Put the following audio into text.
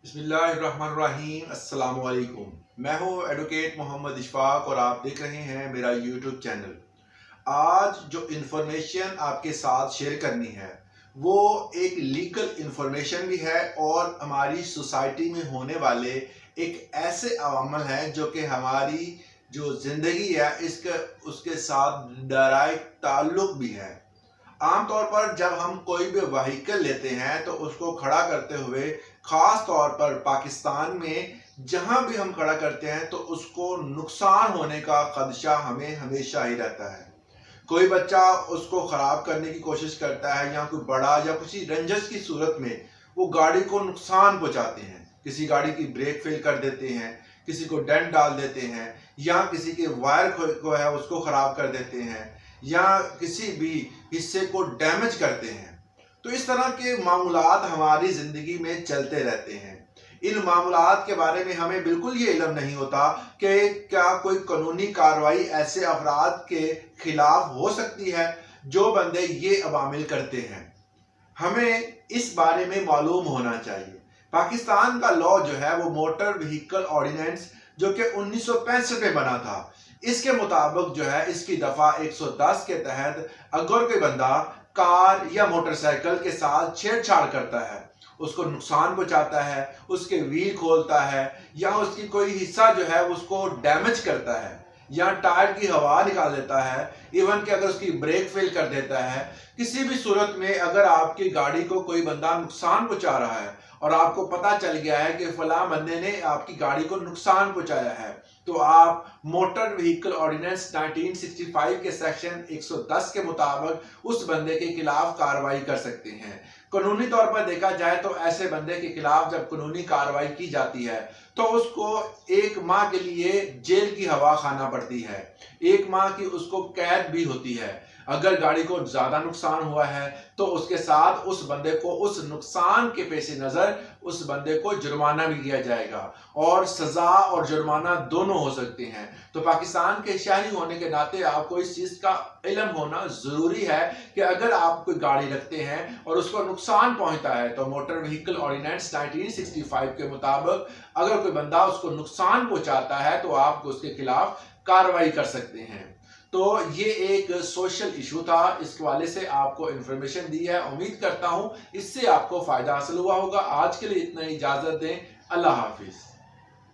बिस्मिल्लाहिर्रहमानिर्रहीम अस्सलाम वालेकुम। मैं हूं एडवोकेट मोहम्मद इशफाक और आप देख रहे हैं मेरा यूट्यूब चैनल। आज जो इन्फॉर्मेशन आपके साथ शेयर करनी है वो एक लीगल इन्फॉर्मेशन भी है और हमारी सोसाइटी में होने वाले एक ऐसे अवामल हैं जो कि हमारी जो ज़िंदगी है इसका उसके साथ डायरेक्ट ताल्लुक़ भी है। आमतौर पर जब हम कोई भी व्हीकल लेते हैं तो उसको खड़ा करते हुए ख़ास तौर पर पाकिस्तान में जहां भी हम खड़ा करते हैं तो उसको नुकसान होने का खदशा हमें हमेशा ही रहता है। कोई बच्चा उसको ख़राब करने की कोशिश करता है या कोई बड़ा या किसी रंजस की सूरत में वो गाड़ी को नुकसान पहुंचाते हैं। किसी गाड़ी की ब्रेक फेल कर देते हैं, किसी को डेंट डाल देते हैं या किसी के वायर को है उसको ख़राब कर देते हैं या किसी भी हिस्से को डैमेज करते हैं। तो इस तरह के मामूलात हमारी ज़िंदगी में चलते रहते हैं। इन मामूलात के बारे में हमें बिल्कुल ये इल्म नहीं होता कि क्या कोई कानूनी कार्रवाई ऐसे अफराद के खिलाफ हो सकती है जो बंदे ये अवामिल करते हैं। हमें इस बारे में मालूम होना चाहिए। पाकिस्तान का लॉ जो है वो मोटर व्हीकल ऑर्डिनेंस जो कि 1965 में बना था, इसके मुताबिक जो है इसकी दफ़ा 110 के तहत अगर कोई बंदा कार या मोटरसाइकिल के साथ छेड़छाड़ करता है, उसको नुकसान पहुंचाता है, उसके व्हील खोलता है या उसकी कोई हिस्सा जो है उसको डैमेज करता है या टायर की हवा निकाल देता है, इवन कि अगर उसकी ब्रेक फेल कर देता है, किसी भी सूरत में अगर आपकी गाड़ी को कोई बंदा नुकसान पहुंचा रहा है और आपको पता चल गया है कि फलां बंदे ने आपकी गाड़ी को नुकसान पहुंचाया है, तो आप मोटर व्हीकल ऑर्डिनेंस 1965 के सेक्शन 110 के मुताबिक उस बंदे के खिलाफ कार्रवाई कर सकते हैं। कानूनी तौर पर देखा जाए तो ऐसे बंदे के खिलाफ जब कानूनी कार्रवाई की जाती है तो उसको 1 माह के लिए जेल की हवा खाना पड़ती है, 1 माह की उसको कैद भी होती है। अगर गाड़ी को ज़्यादा नुकसान हुआ है तो उसके साथ उस बंदे को उस नुकसान के पेश नज़र उस बंदे को जुर्माना भी दिया जाएगा और सज़ा और जुर्माना दोनों हो सकते हैं। तो पाकिस्तान के शहरी होने के नाते आपको इस चीज़ का इल्म होना ज़रूरी है कि अगर आप कोई गाड़ी रखते हैं और उसको नुकसान पहुंचता है तो मोटर व्हीकल ऑर्डिनेंस 1965 के मुताबिक अगर कोई बंदा उसको नुकसान पहुंचाता है तो आप उसके खिलाफ कार्रवाई कर सकते हैं। तो ये एक सोशल इशू था, इस हवाले से आपको इन्फॉर्मेशन दी है। उम्मीद करता हूँ इससे आपको फ़ायदा हासिल हुआ होगा। आज के लिए इतना ही, इजाज़त दें। अल्लाह हाफिज़।